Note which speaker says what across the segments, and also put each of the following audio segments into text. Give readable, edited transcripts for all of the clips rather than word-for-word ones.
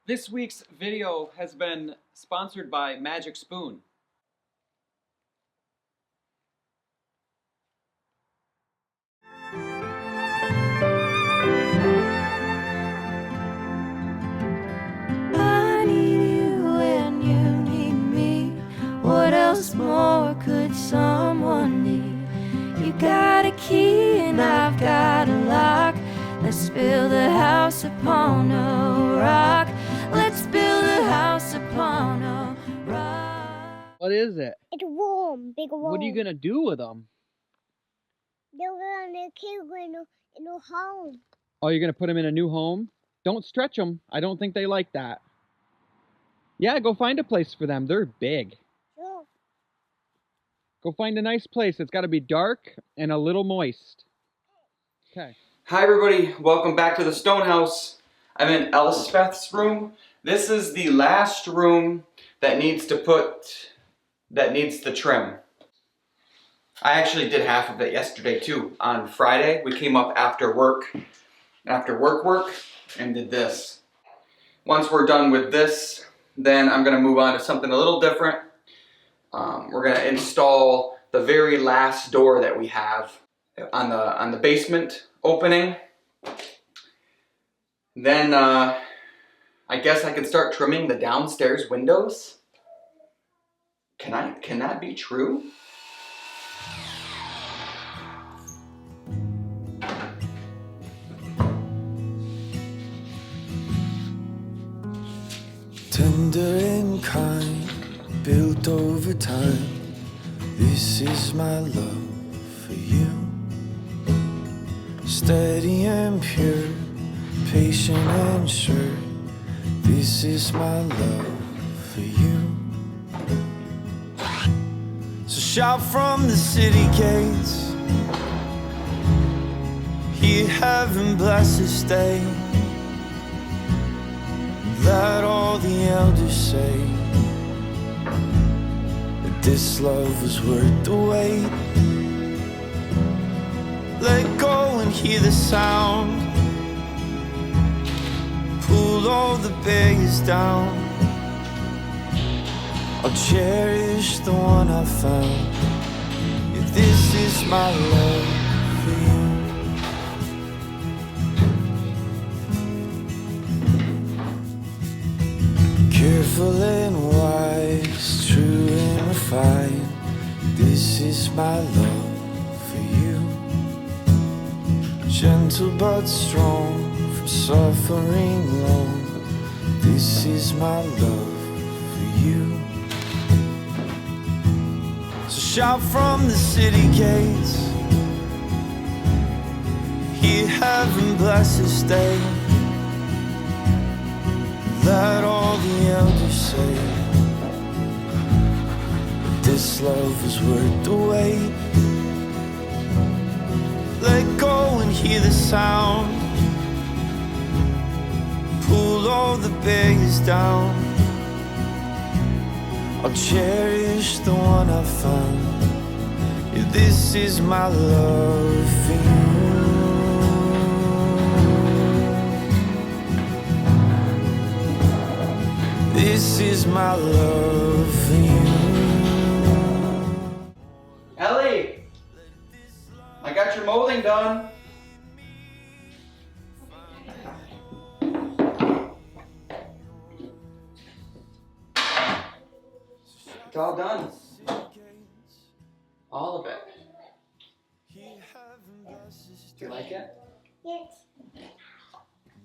Speaker 1: This week's video has been sponsored by Magic Spoon.
Speaker 2: I need you when you need me. What else more could someone need? You got a key and I've got a lock. Let's build a house upon a rock. Let's build a house upon a rock.
Speaker 1: What is it?
Speaker 3: It's a worm, big worm.
Speaker 1: What are you gonna do with them?
Speaker 3: They're gonna keep in a home.
Speaker 1: Oh, you're gonna put them in a new home? Don't stretch them. I don't think they like that. Yeah, go find a place for them. They're big.
Speaker 3: Sure.
Speaker 1: Go find a nice place. It's got to be dark and a little moist. Okay.
Speaker 4: Hi everybody, welcome back to the Stone House. I'm in Elspeth's room. This is the last room that needs the trim. I actually did half of it yesterday too. On Friday, we came up after work, and did this. Once we're done with this, then I'm gonna move on to something a little different. We're gonna install the very last door that we have on the basement opening. Then I guess I could start trimming the downstairs windows. Can that be true?
Speaker 5: Tender and kind, built over time. This is my love for you. Steady and pure, patient and sure. This is my love for you. So shout from the city gates, hear heaven bless this day. Let all the elders say that this love was worth the wait. Let go and hear the sound, pull all the barriers down. I'll cherish the one I found. Yeah, this is my love for you. Careful and wise, true and refined. This is my love for you. Gentle but strong, from suffering long. This is my love for you. So shout from the city gates, hear heaven bless this day. Let all the elders say that this love is worth the wait. Let go and hear the sound, pull all the barriers down. I'll cherish the one I found. Yeah, this is my love for you. This is my love for you.
Speaker 4: Ellie, I got your molding done. It's all done. All of it. Do you like it?
Speaker 3: Yes.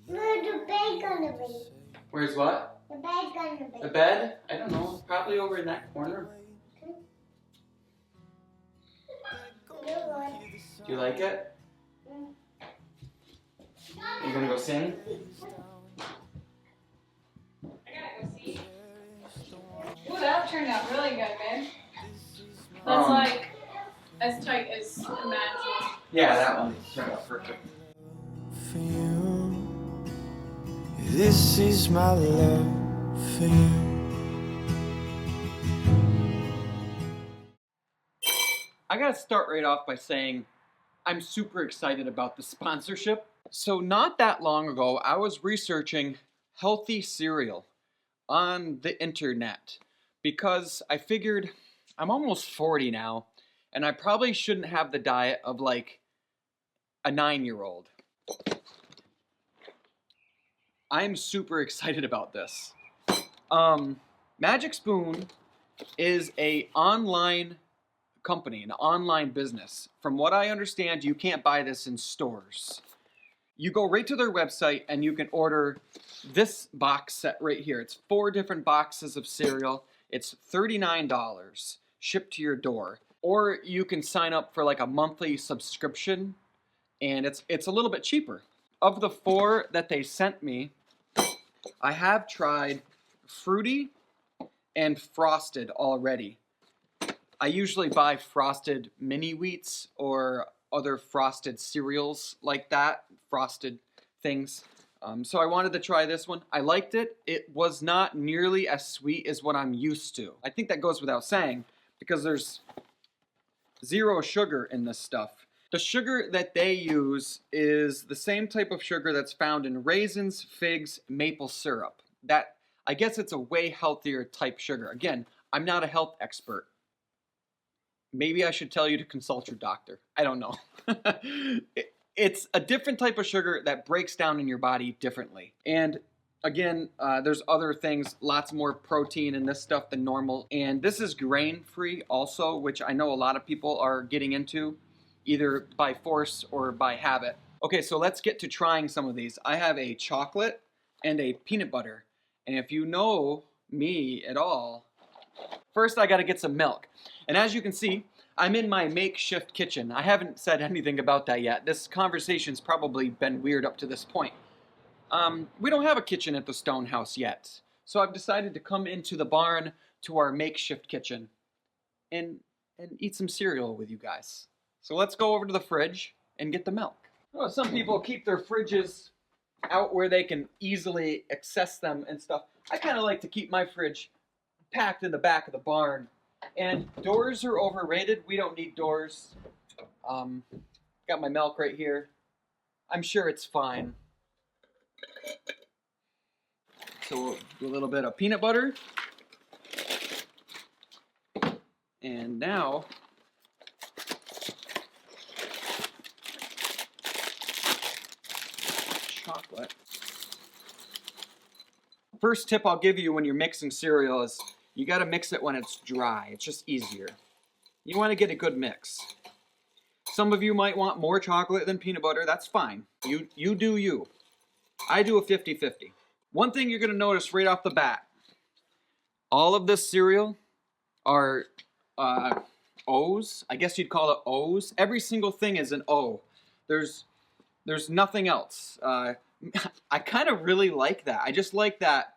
Speaker 3: Where's the bed gonna be?
Speaker 4: Where's what?
Speaker 3: The bed's gonna be.
Speaker 4: The bed? I don't know. Probably over in that corner. Do you like it? You gonna go sing?
Speaker 6: I gotta go see. Ooh, that turned out really good, babe. That's like as tight as imagined.
Speaker 4: Yeah, that one turned out perfect.
Speaker 5: For you. This is my love for you.
Speaker 1: I gotta start right off by saying I'm super excited about the sponsorship. So not that long ago, I was researching healthy cereal on the internet because I figured I'm almost 40 now and I probably shouldn't have the diet of like a 9-year-old. I'm super excited about this. Magic Spoon is an online company, an online business. From what I understand, you can't buy this in stores. You go right to their website and you can order this box set right here. It's 4 different boxes of cereal. It's $39 shipped to your door. Or you can sign up for like a monthly subscription and it's a little bit cheaper. Of the 4 that they sent me, I have tried Fruity and Frosted already. I usually buy Frosted mini wheats or other frosted cereals like that, frosted things. So I wanted to try this one. I liked it. It was not nearly as sweet as what I'm used to. I think that goes without saying because there's 0 sugar in this stuff. The sugar that they use is the same type of sugar that's found in raisins, figs, maple syrup. That, I guess it's a way healthier type sugar. Again, I'm not a health expert. Maybe I should tell you to consult your doctor. I don't know. It's a different type of sugar that breaks down in your body differently. And again, there's other things, lots more protein in this stuff than normal. And this is grain-free also, which I know a lot of people are getting into, either by force or by habit. Okay, so let's get to trying some of these. I have a chocolate and a peanut butter. And if you know me at all, first I gotta get some milk. And as you can see, I'm in my makeshift kitchen. I haven't said anything about that yet. This conversation's probably been weird up to this point. We don't have a kitchen at the Stone House yet. So I've decided to come into the barn to our makeshift kitchen and eat some cereal with you guys. So let's go over to the fridge and get the milk. Oh, some people keep their fridges out where they can easily access them and stuff. I kind of like to keep my fridge packed in the back of the barn. And doors are overrated. We don't need doors. Got my milk right here. I'm sure it's fine. So we'll do a little bit of peanut butter. And now chocolate. First tip I'll give you when you're mixing cereal is you got to mix it when it's dry. It's just easier. You want to get a good mix. Some of you might want more chocolate than peanut butter. That's fine. You do you. I do a 50-50. One thing you're going to notice right off the bat, all of this cereal are O's. I guess you'd call it O's. Every single thing is an O. There's nothing else. I kind of really like that. I just like that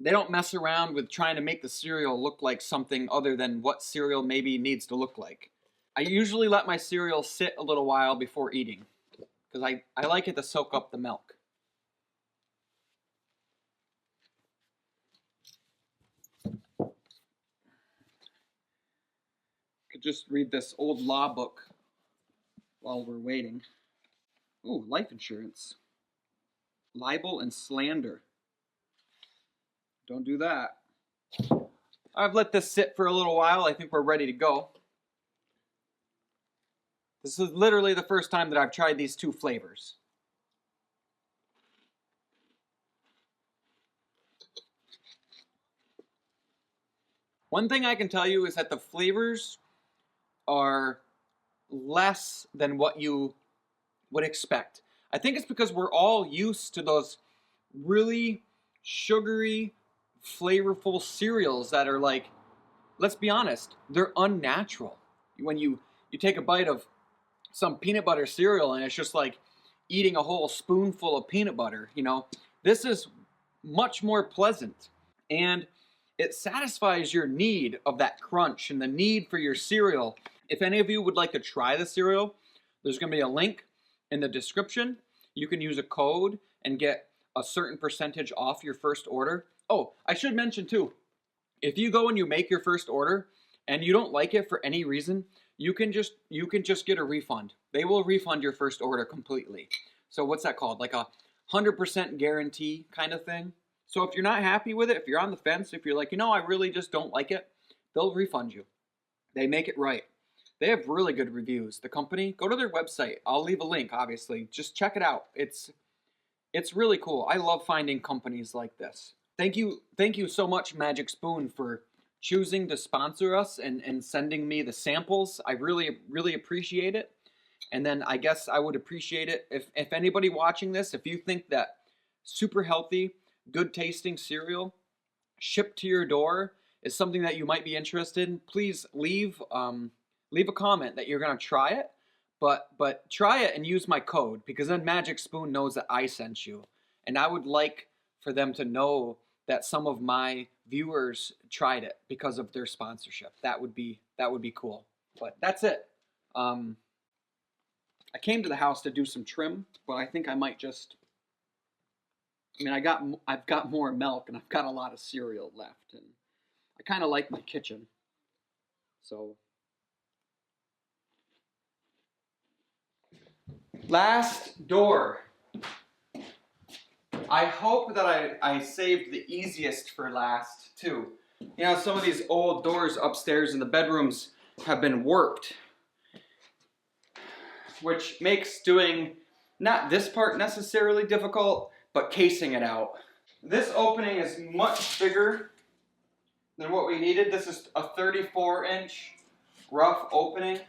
Speaker 1: they don't mess around with trying to make the cereal look like something other than what cereal maybe needs to look like. I usually let my cereal sit a little while before eating because I like it to soak up the milk. Could just read this old law book while we're waiting. Ooh, life insurance. Libel and slander. Don't do that. I've let this sit for a little while. I think we're ready to go. This is literally the first time that I've tried these 2 flavors. One thing I can tell you is that the flavors are less than what you would expect. I think it's because we're all used to those really sugary, flavorful cereals that are like, let's be honest, they're unnatural. When you take a bite of some peanut butter cereal and it's just like eating a whole spoonful of peanut butter, you know, this is much more pleasant and it satisfies your need of that crunch and the need for your cereal. If any of you would like to try the cereal, there's going to be a link in the description. You can use a code and get a certain percentage off your first order. Oh, I should mention too, if you go and you make your first order and you don't like it for any reason, you can just get a refund. They will refund your first order completely. So what's that called? Like a 100% guarantee kind of thing. So if you're not happy with it, if you're on the fence, if you're like, you know, I really just don't like it, they'll refund you. They make it right. They have really good reviews. The company, go to their website. I'll leave a link, obviously. Just check it out. It's really cool. I love finding companies like this. Thank you so much, Magic Spoon, for choosing to sponsor us and sending me the samples. I really appreciate it. And then I guess I would appreciate it if anybody watching this, if you think that super healthy, good tasting cereal shipped to your door is something that you might be interested in, please leave a comment that you're gonna try it. But try it and use my code, because then Magic Spoon knows that I sent you. And I would like for them to know that some of my viewers tried it because of their sponsorship. That would be cool. But that's it. I came to the house to do some trim, but I think I might just, I mean, I've got more milk and I've got a lot of cereal left, and I kind of like my kitchen. So last door. I hope that I saved the easiest for last too. You know, some of these old doors upstairs in the bedrooms have been warped, which makes doing not this part necessarily difficult, but casing it out. This opening is much bigger than what we needed. This is a 34-inch rough opening,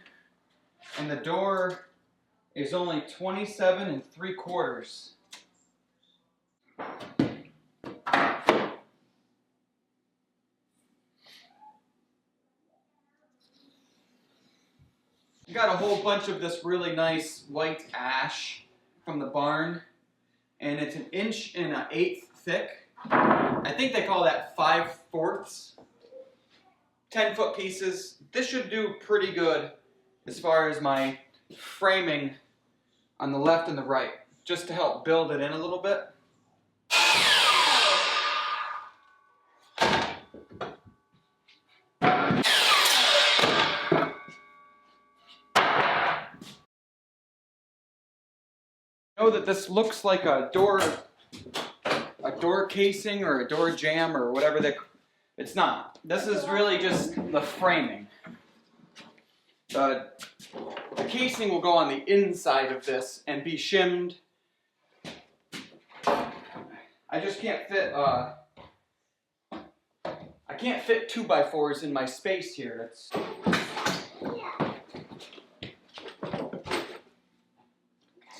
Speaker 1: and the door is only 27 3/4. Got a whole bunch of this really nice white ash from the barn, and it's 1 1/8 inches thick. I think they call that 5/4. 10-foot pieces. This should do pretty good as far as my framing on the left and the right, just to help build it in a little bit. Know that this looks like a door casing or a door jamb or whatever it's not. This is really just the framing. The casing will go on the inside of this and be shimmed. I just can't fit I can't fit 2x4s in my space here.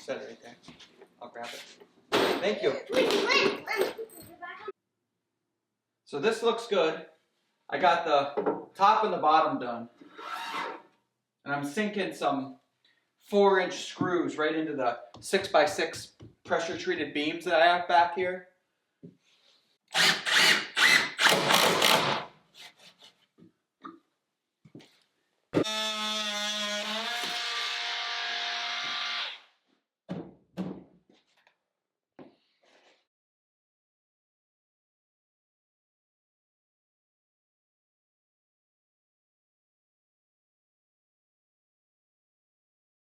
Speaker 1: Set it right there. I'll grab it. Thank you. So this looks good. I got the top and the bottom done. And I'm sinking some 4-inch screws right into the 6x6 pressure treated beams that I have back here.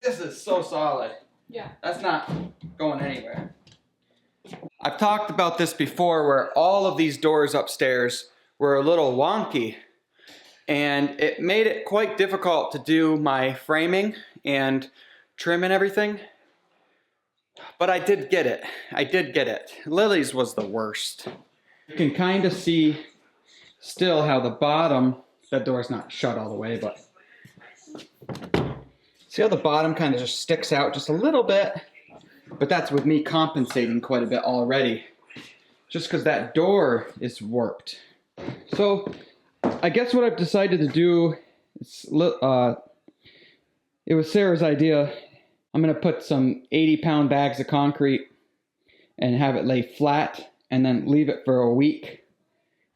Speaker 1: This is so solid.
Speaker 6: Yeah.
Speaker 1: That's not going anywhere. I've talked about this before, where all of these doors upstairs were a little wonky, and it made it quite difficult to do my framing and trim and everything. But I did get it. I did get it. Lily's was the worst. You can kind of see still how the bottom, that door's not shut all the way, but see how the bottom kind of just sticks out just a little bit? But that's with me compensating quite a bit already, just because that door is warped. So I guess what I've decided to do, it was Sarah's idea. I'm going to put some 80-pound bags of concrete and have it lay flat and then leave it for a week.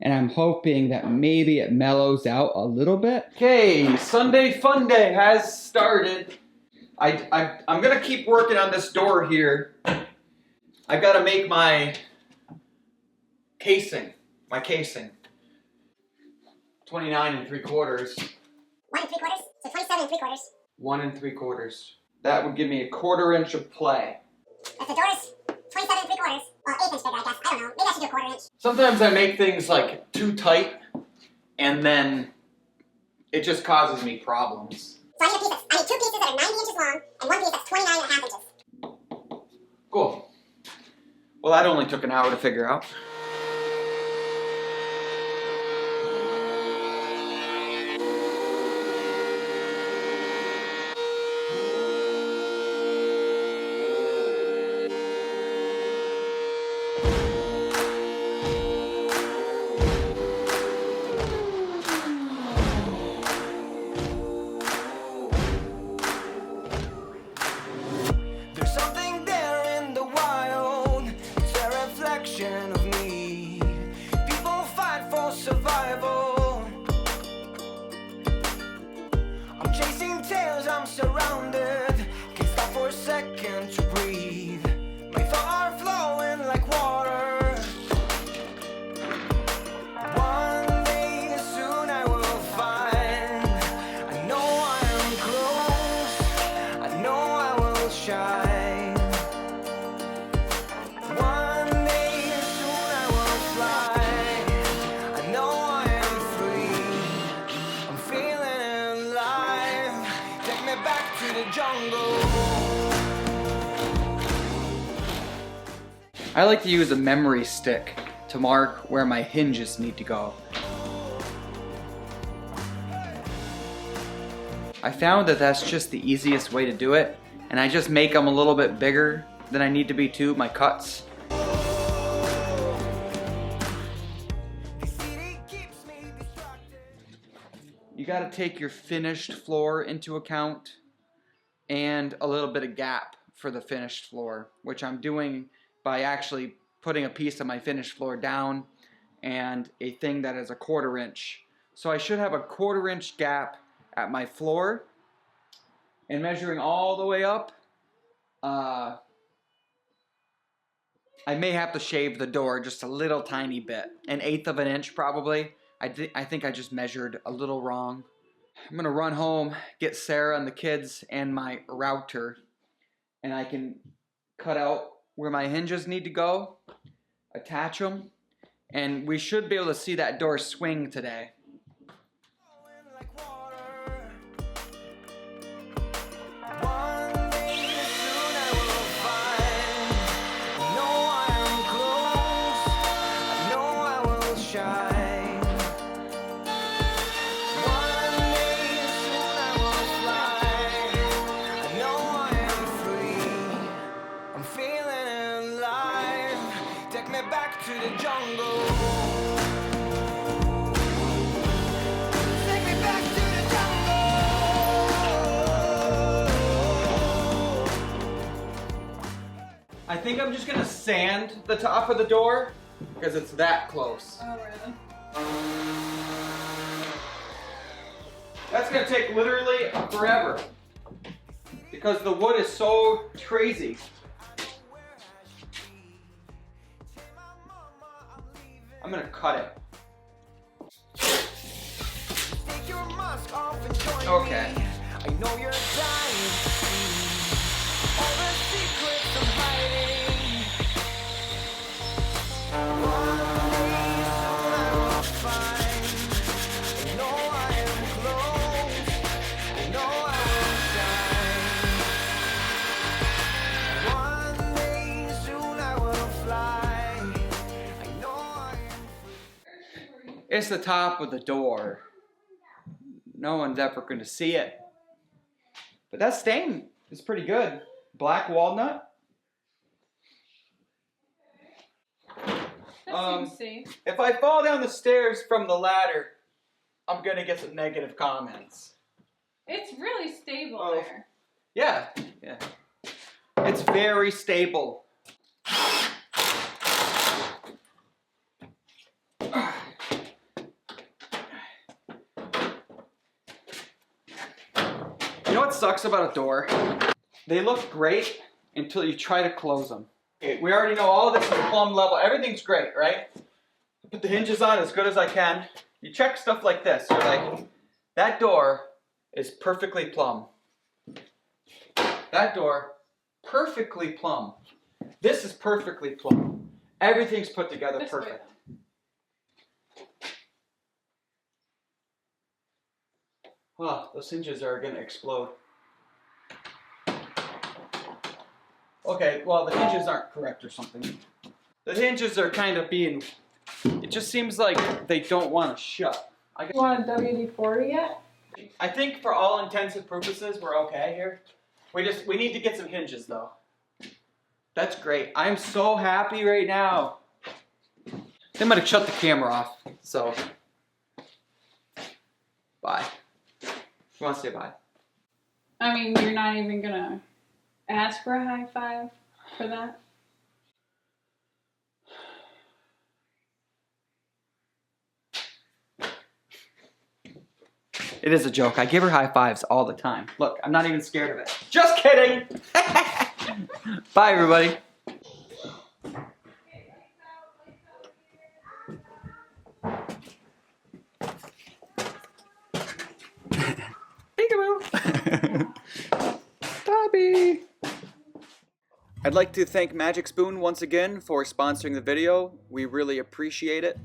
Speaker 1: And I'm hoping that maybe it mellows out a little bit. Okay, Sunday Fun Day has started. I'm gonna keep working on this door here. I've got to make my casing. 29 3/4.
Speaker 3: 1 3/4, so 27 3/4.
Speaker 1: 1 3/4. That would give me a 1/4 inch of play.
Speaker 3: If the door is 27 3/4. Well, 1/8 inch bigger, I guess. I don't know. Maybe I should do a 1/4 inch.
Speaker 1: Sometimes I make things like too tight, and then it just causes me problems.
Speaker 3: So I need a piece I need 2 pieces that are 90 inches long, and 1 piece that's 29.5 inches.
Speaker 1: Cool. Well, that only took an hour to figure out.
Speaker 5: There's something there in the wild, it's a reflection of me. People fight for survival. I'm chasing tails, I'm surrounded. Can't stop for a second to breathe. My thoughts are flowing like water. One day soon I will find. I know I am close. I know I will shine. One day soon I will fly. I know I am free. I'm feeling alive. Take me back to the jungle.
Speaker 1: I like to use a memory stick to mark where my hinges need to go. I found that that's just the easiest way to do it, and I just make them a little bit bigger than I need to be too, my cuts. You gotta take your finished floor into account and a little bit of gap for the finished floor, which I'm doing by actually putting a piece of my finished floor down and a thing that is a 1/4 inch. So I should have a 1/4 inch gap at my floor, and measuring all the way up, I may have to shave the door just a little tiny bit, 1/8 of an inch probably. I think I just measured a little wrong. I'm gonna run home, get Sarah and the kids and my router, and I can cut out where my hinges need to go, attach them, and we should be able to see that door swing today.
Speaker 5: Like water. One day soon I will find. I know I am close. I know I will shine. One day soon I will fly. I know I am free. I'm feeling alive. Take me back to the jungle. Take me back to the jungle.
Speaker 1: I think I'm just gonna sand the top of the door because it's that close.
Speaker 6: Oh, really?
Speaker 1: That's gonna take literally forever because the wood is so crazy. I'm gonna cut it.
Speaker 5: Take your mask off and join
Speaker 1: Okay.
Speaker 5: me. I know you're dying to see all the secrets I'm hiding. One day soon I will find. I know I am close. I know I will shine. One day soon I will fly. I know I am.
Speaker 1: It's the top of the door. No one's ever going to see it. But that stain is pretty good. Black walnut.
Speaker 6: That seems safe.
Speaker 1: If I fall down the stairs from the ladder, I'm going to get some negative comments.
Speaker 6: It's really stable
Speaker 1: Oh.
Speaker 6: there.
Speaker 1: Yeah, yeah. It's very stable. You know what sucks about a door? They look great until you try to close them. Okay, we already know all this is plumb level. Everything's great, right? I put the hinges on as good as I can. You check stuff like this. You're like, that door is perfectly plumb. That door, perfectly plumb.
Speaker 4: This is perfectly plumb. Everything's put together
Speaker 6: This way,
Speaker 4: perfect. Oh, those hinges are gonna explode. Okay, well the hinges aren't correct or something. The hinges are kind of being, it just seems like they don't want to shut.
Speaker 6: You want a WD-40 yet?
Speaker 4: I think for all intents and purposes we're okay here. We need to get some hinges though. That's great. I'm so happy right now. They might have shut the camera off, so bye. You want to say bye?
Speaker 6: I mean, you're not even gonna ask for a high five for that?
Speaker 4: It is a joke. I give her high fives all the time. Look, I'm not even scared of it. Just kidding! Bye, everybody. Peekaboo! Bobby! I'd like to thank Magic Spoon once again for sponsoring the video. We really appreciate it.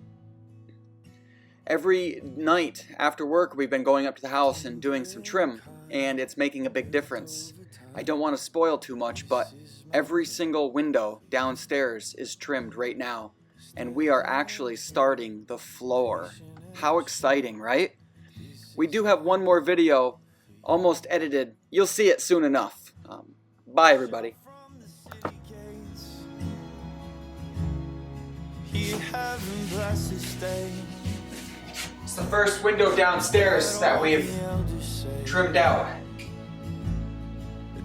Speaker 4: Every night after work, we've been going up to the house and doing some trim, and it's making a big difference. I don't want to spoil too much, but every single window downstairs is trimmed right now, and we are actually starting the floor. How exciting, right? We do have one more video almost edited. You'll see it soon enough. Bye, everybody. It's the first window downstairs that we've trimmed out.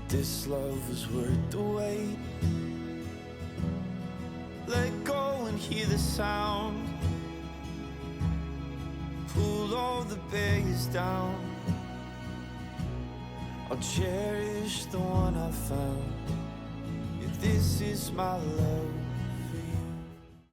Speaker 5: This love was worth the wait. Let go and hear the sound. Pull all the barriers down. I'll cherish the one I found. Yeah, this is my love.